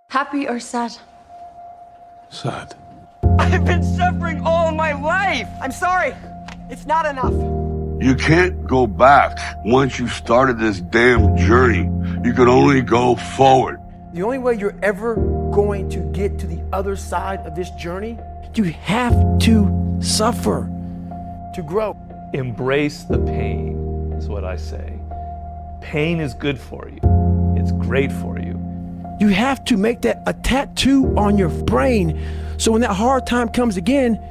Happy or sad? Sad. I've been suffering all my life. I'm sorry. It's not enough. You can't go back. Once you started this damn journey, you can only go forward. The only way you're ever going to get to the other side of this journey, you have to suffer to grow. Embrace the pain, is what I say. Pain is good for you. It's great for you. You have to make that a tattoo on your brain so when that hard time comes again,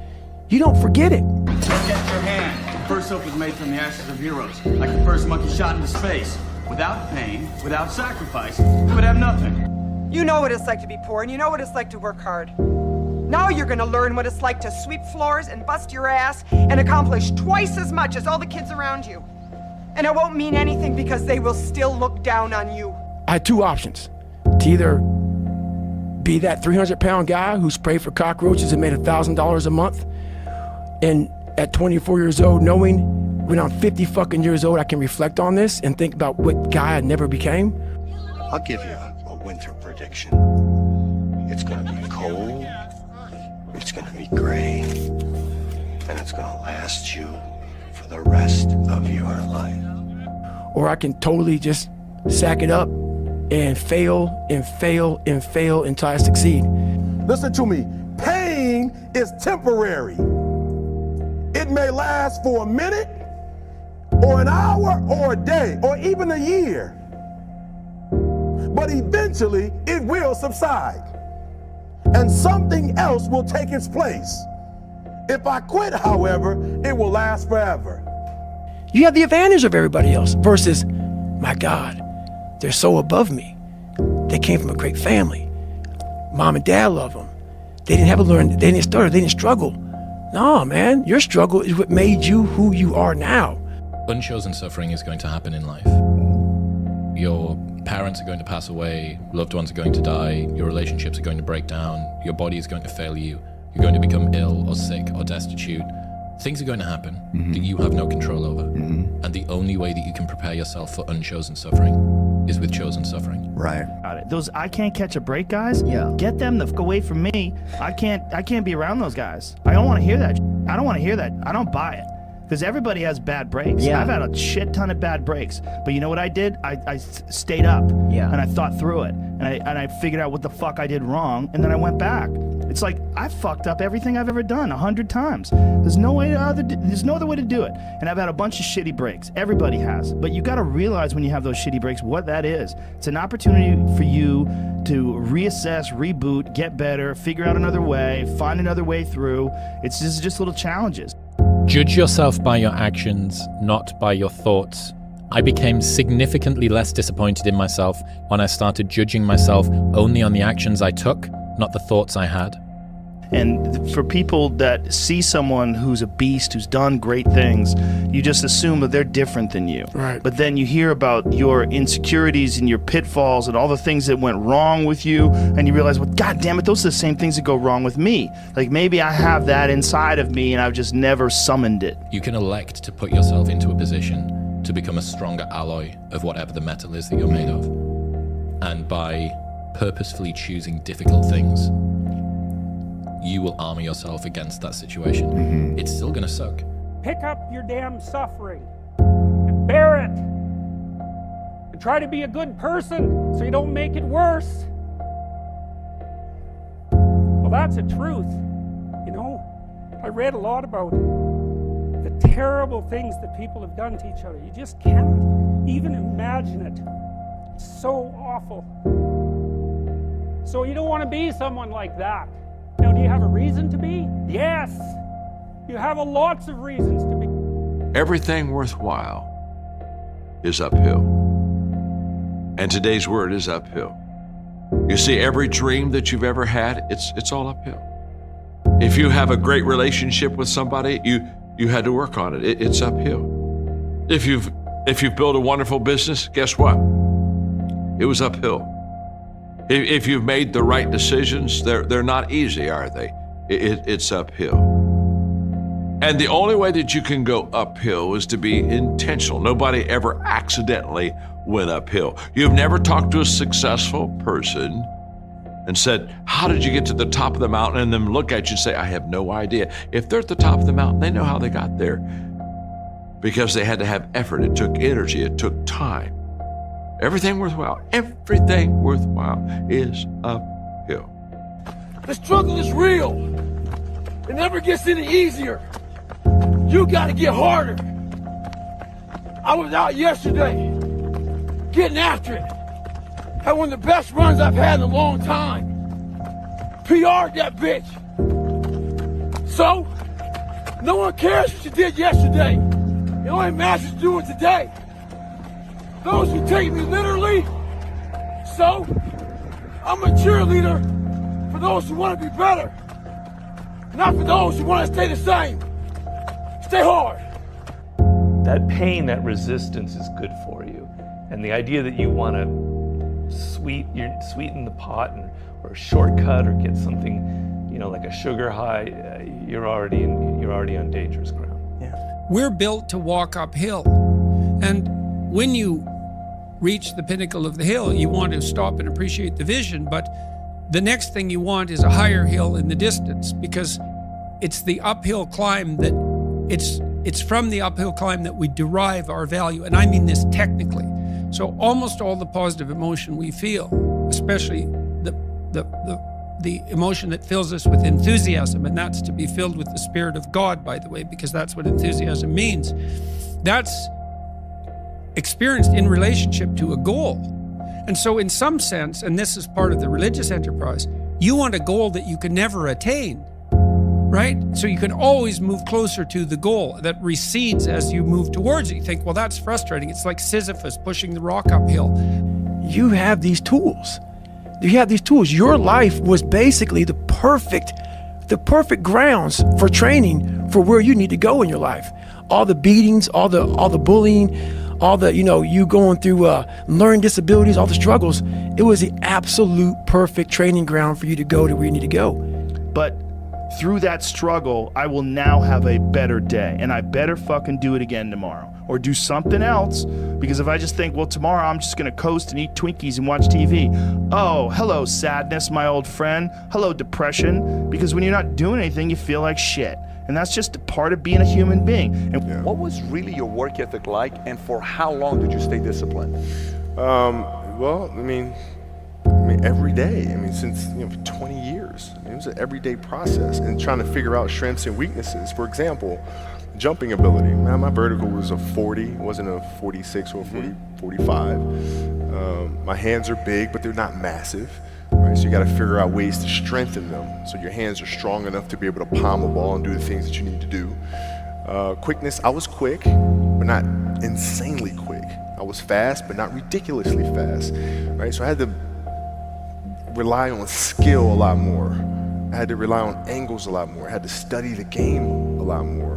you don't forget it. Look at your hand. The first soap was made from the ashes of heroes, like the first monkey shot into space. Without pain, without sacrifice, you would have nothing. You know what it's like to be poor, and you know what it's like to work hard. Now you're gonna learn what it's like to sweep floors and bust your ass and accomplish twice as much as all the kids around you. And it won't mean anything because they will still look down on you. I had two options. To either be that 300-pound guy who sprayed for cockroaches and made $1,000 a month, and at 24 years old, knowing when I'm 50 fucking years old, I can reflect on this and think about what guy I never became. I'll give you a winter prediction. It's gonna be cold, it's gonna be gray, and it's gonna last you for the rest of your life. Or I can totally just sack it up and fail and fail and fail until I succeed. Listen to me, pain is temporary. It may last for a minute, or an hour, or a day, or even a year. But eventually, it will subside. And something else will take its place. If I quit, however, it will last forever. You have the advantage of everybody else versus, my God, they're so above me. They came from a great family. Mom and dad love them. They didn't have to learn, they didn't stutter, they didn't struggle. No, man, your struggle is what made you who you are now. Unchosen suffering is going to happen in life. Your parents are going to pass away, loved ones are going to die, your relationships are going to break down, your body is going to fail you, you're going to become ill or sick or destitute. Things are going to happen that you have no control over. And the only way that you can prepare yourself for unchosen suffering is with chosen suffering. Right. Those I can't catch a break guys, get them the fuck away from me. I can't be around those guys. I don't want to hear that. I don't want to hear that. I don't buy it. Because everybody has bad breaks. Yeah. I've had a shit ton of bad breaks. But you know what I did? I stayed up. Yeah. And I thought through it. And I figured out what the fuck I did wrong. And then I went back. It's like, I fucked up everything I've ever done 100 times. There's no other way to do it. And I've had a bunch of shitty breaks. Everybody has. But you gotta realize when you have those shitty breaks what that is. It's an opportunity for you to reassess, reboot, get better, figure out another way, find another way through. It's just little challenges. Judge yourself by your actions, not by your thoughts. I became significantly less disappointed in myself when I started judging myself only on the actions I took, not the thoughts I had. And for people that see someone who's a beast, who's done great things, you just assume that they're different than you. Right. But then you hear about your insecurities and your pitfalls and all the things that went wrong with you, and you realize, well, God damn it, those are the same things that go wrong with me. Like maybe I have that inside of me and I've just never summoned it. You can elect to put yourself into a position to become a stronger alloy of whatever the metal is that you're made of. And by purposefully choosing difficult things, you will armor yourself against that situation. It's still gonna suck. Pick up your damn suffering and bear it. And try to be a good person so you don't make it worse. Well, that's a truth. You know, I read a lot about the terrible things that people have done to each other. You just can't even imagine it. It's so awful. So you don't want to be someone like that. Now, do you have a reason to be? Yes. You have lots of reasons to be. Everything worthwhile is uphill. And today's word is uphill. You see, every dream that you've ever had, it's all uphill. If you have a great relationship with somebody, you had to work on it. It's uphill. If you've built a wonderful business, guess what? It was uphill. If you've made the right decisions, they're not easy, are they? It's uphill. And the only way that you can go uphill is to be intentional. Nobody ever accidentally went uphill. You've never talked to a successful person and said, how did you get to the top of the mountain? And then look at you and say, I have no idea. If they're at the top of the mountain, they know how they got there because they had to have effort. It took energy. It took time. Everything worthwhile is uphill. The struggle is real. It never gets any easier. You got to get harder. I was out yesterday getting after it. Had one of the best runs I've had in a long time. PR'd that bitch. So, no one cares what you did yesterday. It only matters what you're doing today. Those who take me literally, so I'm a cheerleader for those who want to be better. Not for those who want to stay the same. Stay hard. That pain, that resistance is good for you. And the idea that you want to sweeten the pot or a shortcut or get something, like a sugar high, you're already on dangerous ground. Yeah. We're built to walk uphill. And when you reach the pinnacle of the hill, you want to stop and appreciate the vision, but the next thing you want is a higher hill in the distance, because it's the uphill climb that it's from the uphill climb that we derive our value. And I mean this technically. So almost all the positive emotion we feel, especially the emotion that fills us with enthusiasm, and that's to be filled with the Spirit of God, by the way, because that's what enthusiasm means. That's experienced in relationship to a goal. And so in some sense, and this is part of the religious enterprise, you want a goal that you can never attain, right? So you can always move closer to the goal that recedes as you move towards it. You think, well, that's frustrating. It's like Sisyphus pushing the rock uphill. You have these tools. Your life was basically the perfect grounds for training for where you need to go in your life. All the beatings, all the bullying, all the, you going through learning disabilities, all the struggles. It was the absolute perfect training ground for you to go to where you need to go. But through that struggle, I will now have a better day, and I better fucking do it again tomorrow or do something else, because if I just think, well, tomorrow I'm just gonna coast and eat Twinkies and watch TV. Oh, hello sadness, my old friend. Hello depression, because when you're not doing anything, you feel like shit. And that's just a part of being a human being. And what was really your work ethic like, and for how long did you stay disciplined? Well, I mean, every day. Since 20 years. It was an everyday process, and trying to figure out strengths and weaknesses. For example, jumping ability. Man, my vertical was a 40, it wasn't a 46 or a 45. My hands are big, but they're not massive. Right, so you got to figure out ways to strengthen them so your hands are strong enough to be able to palm a ball and do the things that you need to do. Quickness, I was quick, but not insanely quick. I was fast, but not ridiculously fast. Right, so I had to rely on skill a lot more. I had to rely on angles a lot more. I had to study the game a lot more.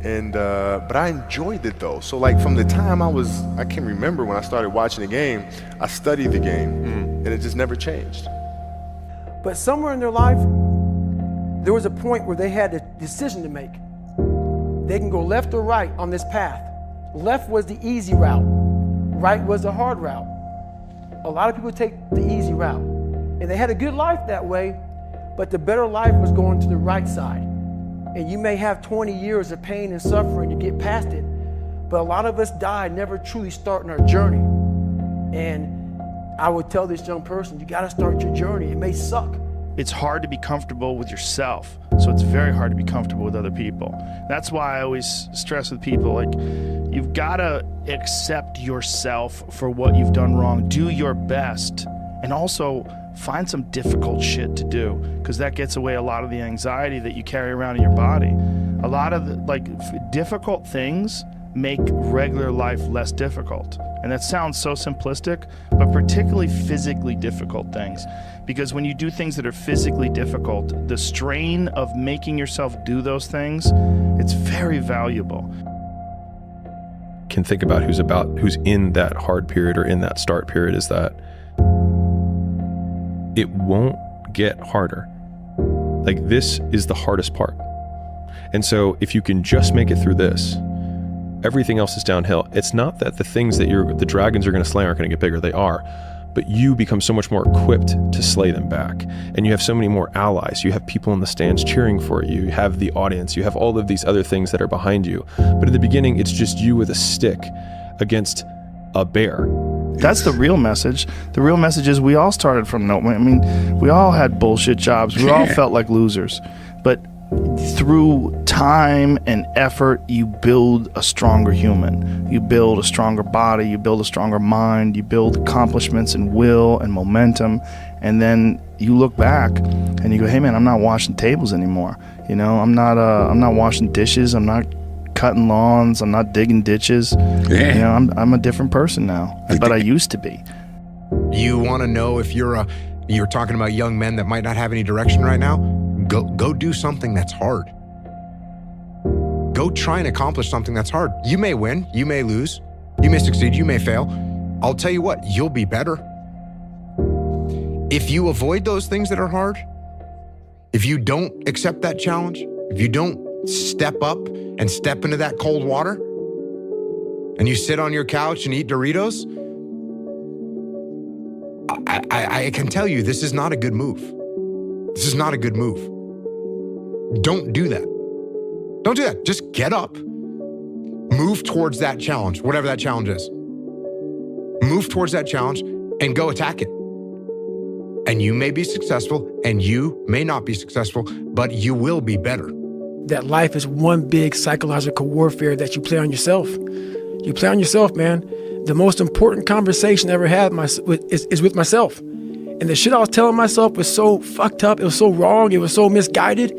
And but I enjoyed it though. So like from the time I can remember when I started watching the game, I studied the game, and it just never changed. But somewhere in their life, there was a point where they had a decision to make. They can go left or right on this path. Left was the easy route. Right was the hard route. A lot of people take the easy route. And they had a good life that way, but the better life was going to the right side. And you may have 20 years of pain and suffering to get past it, but a lot of us die never truly starting our journey. And I would tell this young person, you gotta start your journey. It may suck. It's hard to be comfortable with yourself, so it's very hard to be comfortable with other people. That's why I always stress with people, like, you've gotta accept yourself for what you've done wrong. Do your best, and also find some difficult shit to do, because that gets away a lot of the anxiety that you carry around in your body. A lot of difficult things make regular life less difficult. And that sounds so simplistic, but particularly physically difficult things. Because when you do things that are physically difficult, the strain of making yourself do those things, it's very valuable. Can think about who's in that hard period or in that start period, is that it won't get harder. Like, this is the hardest part. And so if you can just make it through this, everything else is downhill. It's not that the things that the dragons are going to slay aren't going to get bigger. They are. but you become so much more equipped to slay them back. And you have so many more allies. You have people in the stands cheering for you. You have the audience. You have all of these other things that are behind you. But in the beginning, it's just you with a stick against a bear. That's the real message. The real message is we all started from nowhere. I mean, we all had bullshit jobs. We all felt like losers. But through time and effort, you build a stronger human. You build a stronger body. You build a stronger mind. You build accomplishments and will and momentum. And then you look back and you go, hey man, I'm not washing tables anymore. You know, I'm not washing dishes. I'm not cutting lawns. I'm not digging ditches. Yeah. You know, I'm a different person now, but I used to be. You want to know if you're talking about young men that might not have any direction right now? Go do something that's hard. Go try and accomplish something that's hard. You may win, you may lose, you may succeed, you may fail. I'll tell you what, you'll be better. If you avoid those things that are hard, if you don't accept that challenge, if you don't step up and step into that cold water, and you sit on your couch and eat Doritos, I can tell you this is not a good move. This is not a good move. Don't do that. Don't do that. Just get up. Move towards that challenge, whatever that challenge is. Move towards that challenge and go attack it. And you may be successful and you may not be successful, but you will be better. That life is one big psychological warfare that you play on yourself. You play on yourself, man. The most important conversation I ever had is with myself. And the shit I was telling myself was so fucked up. It was so wrong. It was so misguided.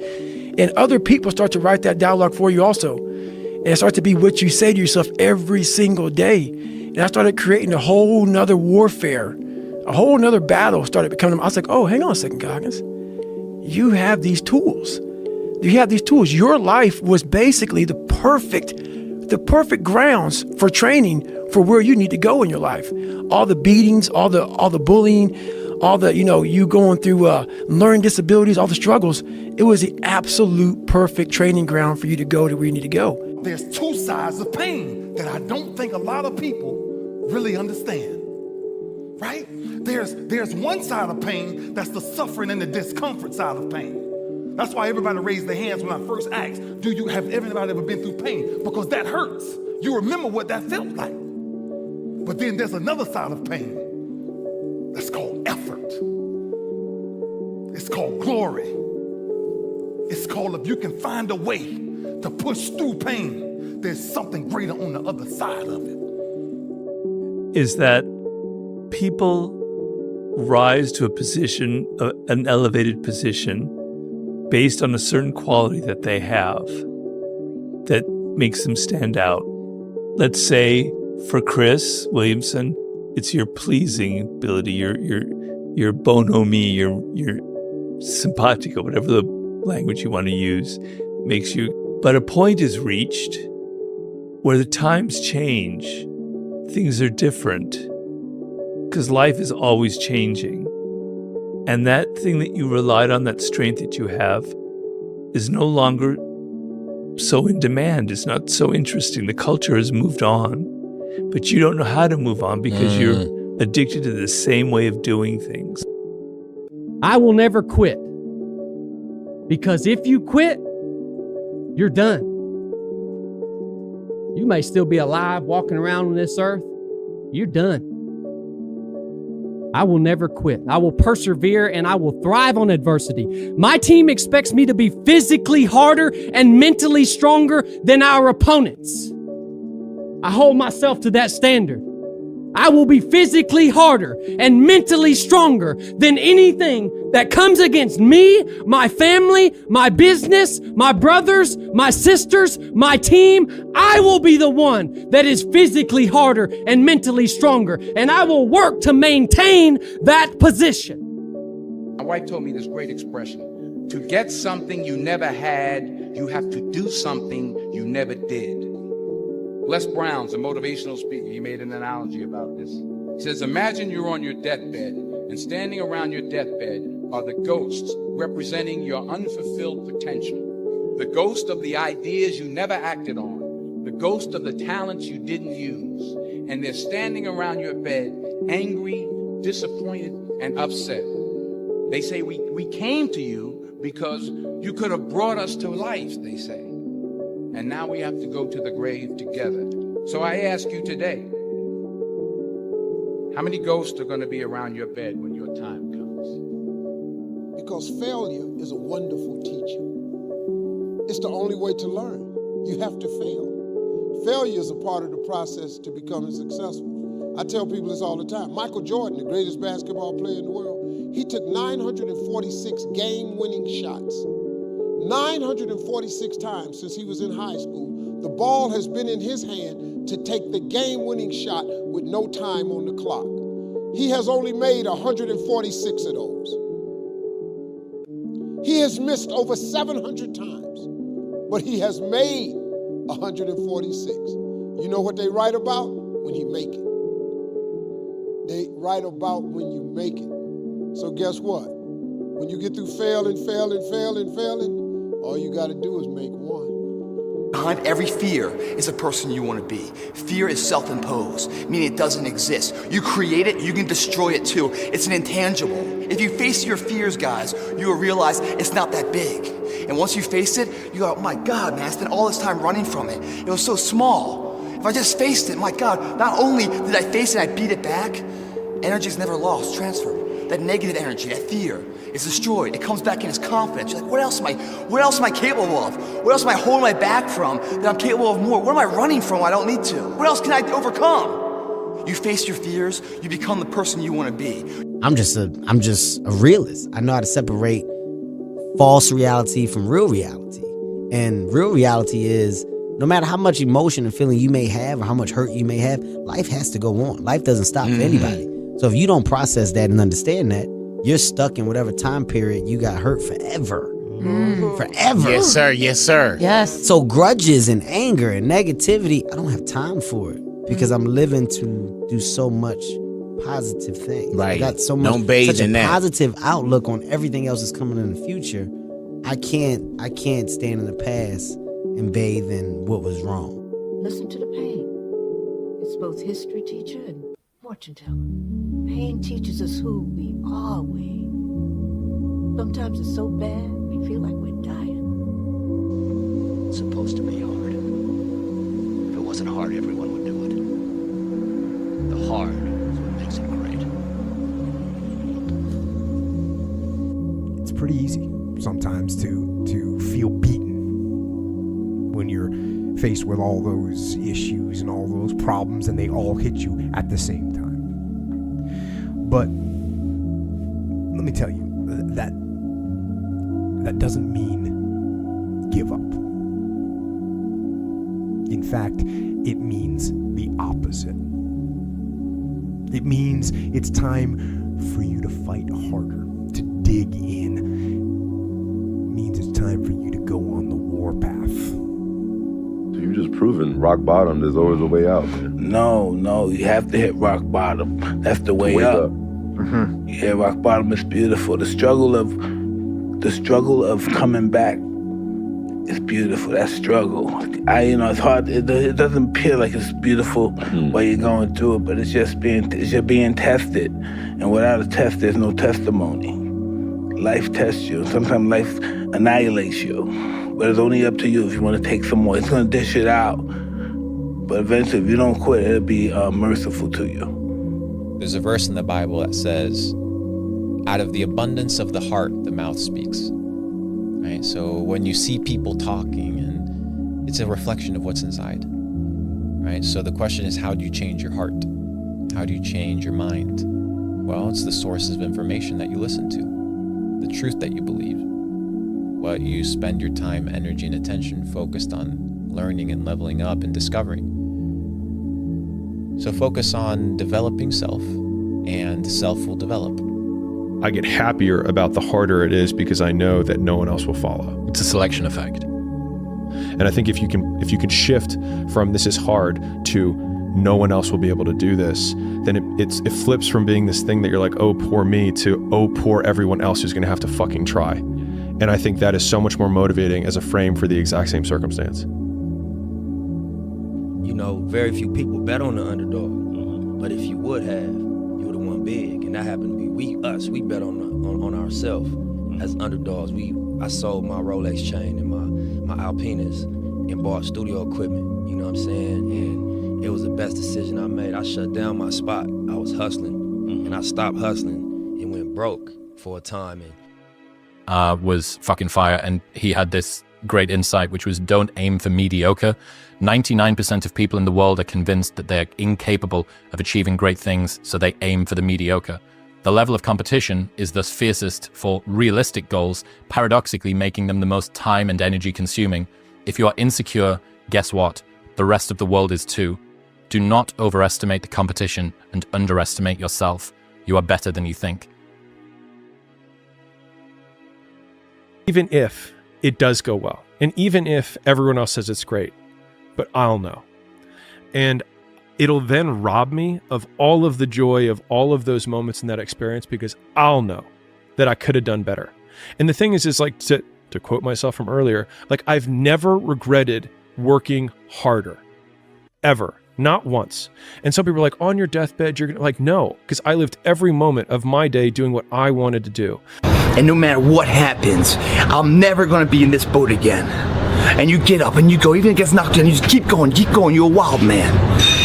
And other people start to write that dialogue for you also. And it starts to be what you say to yourself every single day. And I started creating a whole nother warfare. A whole nother battle started becoming. I was like, oh, hang on a second, Goggins. You have these tools. You have these tools. Your life was basically the perfect grounds for training for where you need to go in your life. All the beatings, all the bullying, all the, you going through learning disabilities, all the struggles. It was the absolute perfect training ground for you to go to where you need to go. There's two sides of pain that I don't think a lot of people really understand, right? There's one side of pain that's the suffering and the discomfort side of pain. That's why everybody raised their hands when I first asked, have everybody ever been through pain? Because that hurts. You remember what that felt like. But then there's another side of pain that's called effort. It's called glory. It's called if you can find a way to push through pain, there's something greater on the other side of it. Is that people rise to a position, an elevated position, based on a certain quality that they have that makes them stand out. Let's say for Chris Williamson, it's your pleasing ability, your bonhomie, your simpatico, whatever the language you want to use, makes you. But a point is reached where the times change, things are different, because life is always changing. And that thing that you relied on, that strength that you have, is no longer so in demand. It's not so interesting. The culture has moved on, but you don't know how to move on because you're addicted to the same way of doing things. I will never quit. Because if you quit, you're done. You may still be alive, walking around on this earth. You're done. I will never quit. I will persevere and I will thrive on adversity. My team expects me to be physically harder and mentally stronger than our opponents. I hold myself to that standard. I will be physically harder and mentally stronger than anything that comes against me, my family, my business, my brothers, my sisters, my team. I will be the one that is physically harder and mentally stronger, and I will work to maintain that position. My wife told me this great expression: to get something you never had, you have to do something you never did. Les Brown's a motivational speaker. He made an analogy about this. He says, imagine you're on your deathbed, and standing around your deathbed are the ghosts representing your unfulfilled potential. The ghost of the ideas you never acted on. The ghost of the talents you didn't use. And they're standing around your bed, angry, disappointed and upset. They say we came to you because you could have brought us to life, they say. And now we have to go to the grave together. So I ask you today, how many ghosts are going to be around your bed when your time comes? Because failure is a wonderful teacher. It's the only way to learn. You have to fail. Failure is a part of the process to becoming successful. I tell people this all the time. Michael Jordan, the greatest basketball player in the world, he took 946 game-winning shots. 946 times since he was in high school, the ball has been in his hand to take the game-winning shot with no time on the clock. He has only made 146 of those. He has missed over 700 times, but he has made 146. You know what they write about? When he make it. They write about when you make it. So guess what? When you get through failing, all you gotta do is make one. Behind every fear is a person you want to be. Fear is self-imposed, meaning it doesn't exist. You create it, you can destroy it too. It's an intangible. If you face your fears, guys, you will realize it's not that big. And once you face it, you go, oh my God, man, I spent all this time running from it. It was so small. If I just faced it, my God, not only did I face it, I beat it back, energy's never lost, transferred. That negative energy, that fear, is destroyed. It comes back in as confidence. You're like, what else am I capable of? What else am I holding my back from that I'm capable of more? What am I running from I don't need to? What else can I overcome? You face your fears, you become the person you want to be. I'm just a realist. I know how to separate false reality from real reality. And real reality is, no matter how much emotion and feeling you may have or how much hurt you may have, life has to go on. Life doesn't stop for anybody. So if you don't process that and understand that, you're stuck in whatever time period you got hurt forever. Forever. Yes, sir. Yes, sir. Yes. So grudges and anger and negativity, I don't have time for it because I'm living to do so much positive things. Right. I got so much, Don't bathe such in a that. positive outlook on everything else that's coming in the future. I can't stand in the past and bathe in what was wrong. Listen to the pain. It's both history teacher and fortune teller. Pain teaches us who we are, Wade. Sometimes it's so bad, we feel like we're dying. It's supposed to be hard. If it wasn't hard, everyone would do it. The hard is what makes it great. It's pretty easy sometimes to feel beaten when you're faced with all those issues and all those problems and they all hit you at the same time. But let me tell you, that doesn't mean give up. In fact, it means the opposite. It means it's time for you to fight harder, to dig in. It means it's time for you to go on the warpath. So you've just proven rock bottom, there's always a way out, man. No, you have to hit rock bottom. That's the way up. Yeah, rock bottom is beautiful. The struggle of coming back is beautiful. That struggle, it's hard. It doesn't appear like it's beautiful while you're going through it, but it's just being tested. And without a test, there's no testimony. Life tests you. Sometimes life annihilates you, but it's only up to you if you want to take some more. It's gonna dish it out, but eventually, if you don't quit, it'll be merciful to you. There's a verse in the Bible that says, out of the abundance of the heart, the mouth speaks. Right? So when you see people talking, and it's a reflection of what's inside. Right? So the question is, how do you change your heart? How do you change your mind? Well, it's the sources of information that you listen to, the truth that you believe, what you spend your time, energy, and attention focused on learning and leveling up and discovering. So focus on developing self, and self will develop. I get happier about the harder it is because I know that no one else will follow. It's a selection effect. And I think if you can shift from this is hard to no one else will be able to do this, then it flips from being this thing that you're like, oh, poor me, to oh, poor everyone else who's going to have to fucking try. And I think that is so much more motivating as a frame for the exact same circumstance. Very few people bet on the underdog. But if you would have, you would have won big. and that happened to be we bet on ourselves as underdogs. I sold my Rolex chain and my Alpinas and bought studio equipment. You know what I'm saying? And it was the best decision I made. I shut down my spot. I was hustling, and I stopped hustling and went broke for a time. And was fucking fire, and he had this great insight, which was don't aim for mediocre. 99% of people in the world are convinced that they're incapable of achieving great things, so they aim for the mediocre. The level of competition is thus fiercest for realistic goals, paradoxically making them the most time and energy consuming. If you are insecure, guess what? The rest of the world is too. Do not overestimate the competition and underestimate yourself. You are better than you think. Even if it does go well, and even if everyone else says it's great, but I'll know. And it'll then rob me of all of the joy of all of those moments in that experience, because I'll know that I could have done better. And the thing is like, to quote myself from earlier, like, I've never regretted working harder, ever. Not once. And some people are like, on your deathbed, you're gonna, like, no, because I lived every moment of my day doing what I wanted to do. And no matter what happens, I'm never gonna be in this boat again. And you get up and you go, even if it gets knocked down, you just keep going, you're a wild man.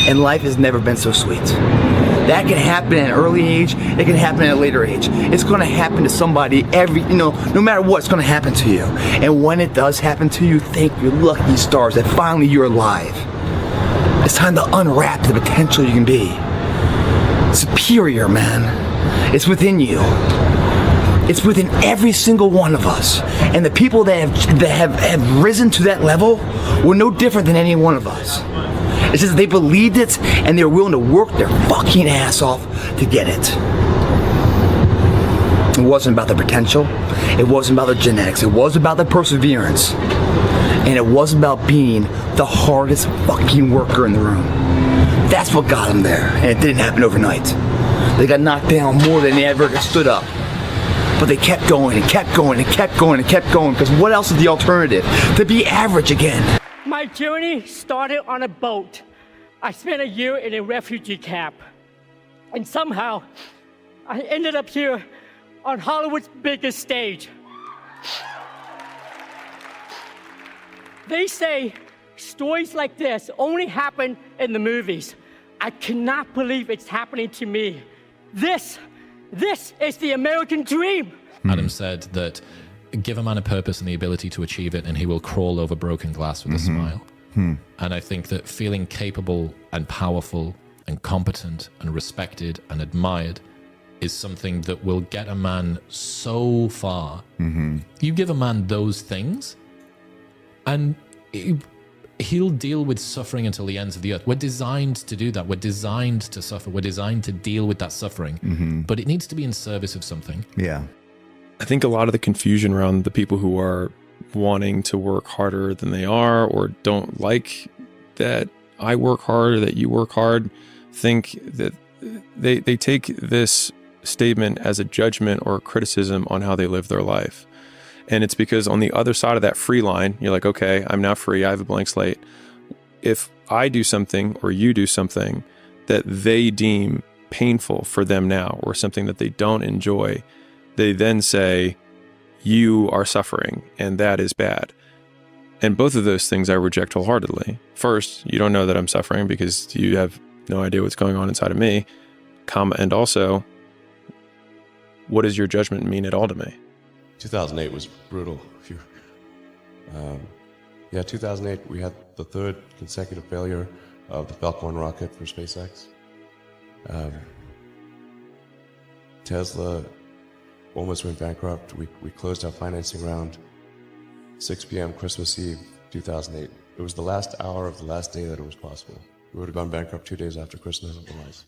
And life has never been so sweet. That can happen at an early age, it can happen at a later age. It's gonna happen to somebody no matter what, it's gonna happen to you. And when it does happen to you, thank your lucky stars that finally you're alive. It's time to unwrap the potential you can be. Superior, man. It's within you. It's within every single one of us. And the people that have risen to that level were no different than any one of us. It's just they believed it and they were willing to work their fucking ass off to get it. It wasn't about the potential. It wasn't about the genetics. It was about the perseverance. And it wasn't about being the hardest fucking worker in the room. That's what got them there. And it didn't happen overnight. They got knocked down more than they ever stood up. But they kept going and kept going and kept going and kept going, because what else is the alternative? To be average again. My journey started on a boat. I spent a year in a refugee camp. And somehow, I ended up here on Hollywood's biggest stage. They say stories like this only happen in the movies. I cannot believe it's happening to me. This is the American dream. Adam said that give a man a purpose and the ability to achieve it, and he will crawl over broken glass with a smile. And I think that feeling capable and powerful and competent and respected and admired is something that will get a man so far. You give a man those things, and he'll deal with suffering until the ends of the earth. We're designed to do that. We're designed to suffer. We're designed to deal with that suffering. But it needs to be in service of something. Yeah. I think a lot of the confusion around the people who are wanting to work harder than they are, or don't like that I work hard or that you work hard, think that they take this statement as a judgment or a criticism on how they live their life. And it's because on the other side of that free line, you're like, okay, I'm now free. I have a blank slate. If I do something or you do something that they deem painful for them now, or something that they don't enjoy, they then say, you are suffering and that is bad. And both of those things I reject wholeheartedly. First, you don't know that I'm suffering because you have no idea what's going on inside of me, and also, what does your judgment mean at all to me? 2008 was brutal. 2008, we had the third consecutive failure of the Falcon 9 rocket for SpaceX. Tesla almost went bankrupt. We closed our financing round 6 p.m. Christmas Eve 2008. It was the last hour of the last day that it was possible. We would have gone bankrupt 2 days after Christmas otherwise.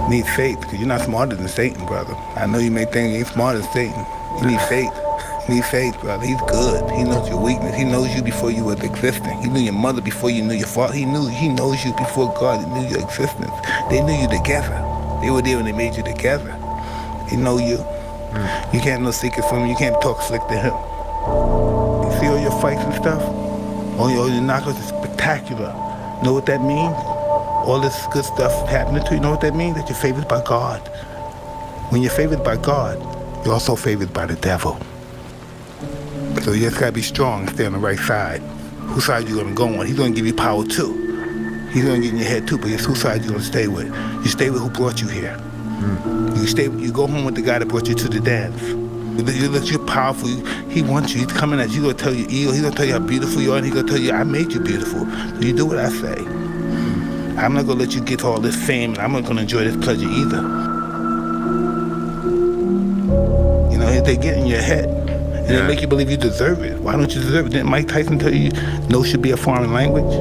Need faith, because you're not smarter than Satan, brother. I know you may think you ain't smarter than Satan. You need faith. You need faith, brother. He's good. He knows your weakness. He knows you before you was existing. He knew your mother before you knew your father. He knows you before God knew your existence. They knew you together. They were there when they made you together. He know you. You can't have no secrets from him. You can't talk slick to him. You see all your fights and stuff? All your knockouts is spectacular. Know what that means? all this good stuff happening to you, you know what that means? That you're favored by God. When you're favored by God, you're also favored by the devil. So you just gotta be strong and stay on the right side. Whose side you gonna go on? He's gonna give you power too. He's gonna get in your head too, but it's whose side you gonna stay with. You stay with who brought you here. You go home with the guy that brought you to the dance. You're powerful. He wants you. He's coming at you. He's gonna tell you, he's gonna tell you how beautiful you are, and he's gonna tell you, I made you beautiful. So you do what I say. I'm not gonna let you get all this fame, and I'm not gonna enjoy this pleasure either. You know, they get in your head, and they make you believe you deserve it. Why don't you deserve it? Didn't Mike Tyson tell you no should be a foreign language?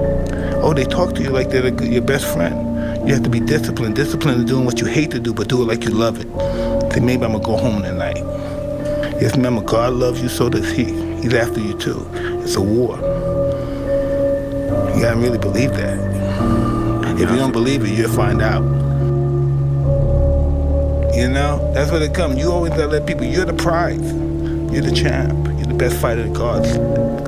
Oh, they talk to you like they're your best friend. You have to be disciplined. Discipline is doing what you hate to do, but do it like you love it. Say, maybe I'm gonna go home tonight. Just remember, God loves you, so does He. He's after you too. It's a war. You gotta really believe that. If you don't believe it, you'll find out. You know, that's what it comes. You always gotta let people, you're the prize. You're the champ. You're the best fighter in God's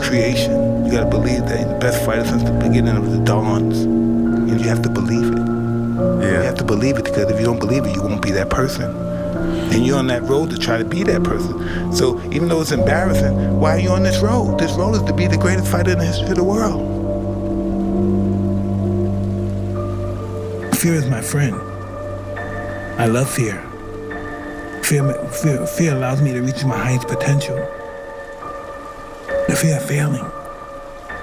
creation. You gotta believe that you're the best fighter since the beginning of the dawns. And you have to believe it. You have to believe it, because if you don't believe it, you won't be that person. And you're on that road to try to be that person. So even though it's embarrassing, why are you on this road? This road is to be the greatest fighter in the history of the world. Fear is my friend. I love fear. Fear allows me to reach my highest potential. The fear of failing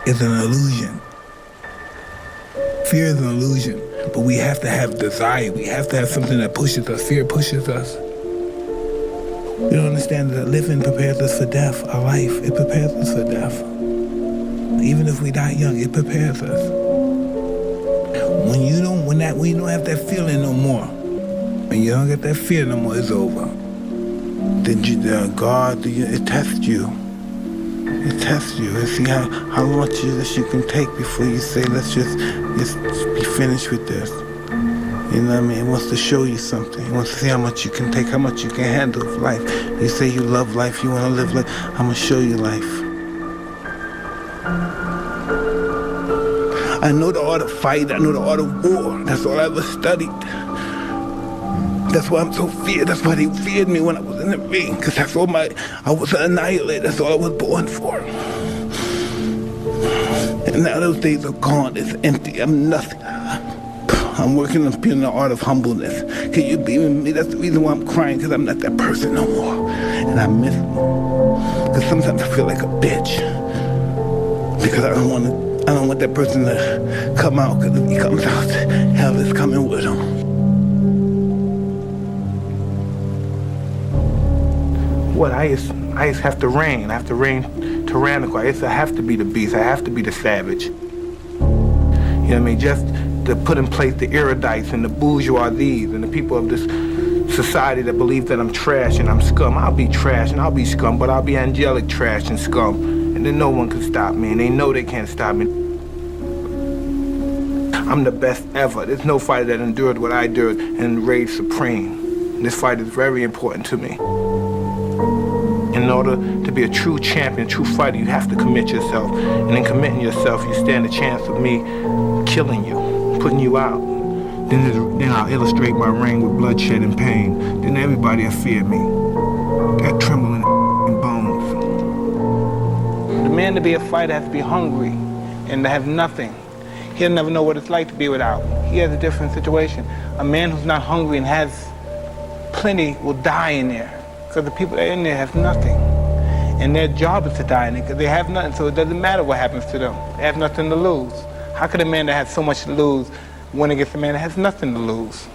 is an illusion. Fear is an illusion, but we have to have desire. We have to have something that pushes us. Fear pushes us. We don't understand that living prepares us for death. Our life, it prepares us for death. Even if we die young, it prepares us. When you don't have that feeling no more, when you don't get that fear no more, it's over. Then God, it tests you. It tests you and see how much you can take before you say, let's just be finished with this. You know what I mean? It wants to show you something. It wants to see how much you can take, how much you can handle of life. You say you love life, you want to live life. I'm going to show you life. I know the art of fight. I know the art of war. That's all I ever studied. That's why I'm so feared. That's why they feared me when I was in the ring. Because that's all I was an annihilator. That's all I was born for. And now those days are gone. It's empty. I'm nothing. I'm working on being the art of humbleness. Can you be with me? That's the reason why I'm crying, because I'm not that person no more. And I miss them. Because sometimes I feel like a bitch. Because I don't want that person to come out, because if he comes out, hell is coming with him. What I used to have to reign. I have to reign tyrannical. I used to have to be the beast. I have to be the savage. You know what I mean? Just to put in place the erudites and the bourgeoisies and the people of this society that believe that I'm trash and I'm scum. I'll be trash and I'll be scum, but I'll be angelic trash and scum. And then no one can stop me, and they know they can't stop me. I'm the best ever. There's no fighter that endured what I endured and reigned supreme. And this fight is very important to me. In order to be a true champion, true fighter, you have to commit yourself. And in committing yourself, you stand a chance of me killing you, putting you out. Then I'll illustrate my reign with bloodshed and pain. Then everybody will fear me. Got trembling in bones. The man to be a fighter has to be hungry and to have nothing. He'll never know what it's like to be without. He has a different situation. A man who's not hungry and has plenty will die in there. Because the people that are in there have nothing. And their job is to die in it because they have nothing, so it doesn't matter what happens to them. They have nothing to lose. How could a man that has so much to lose win against a man that has nothing to lose?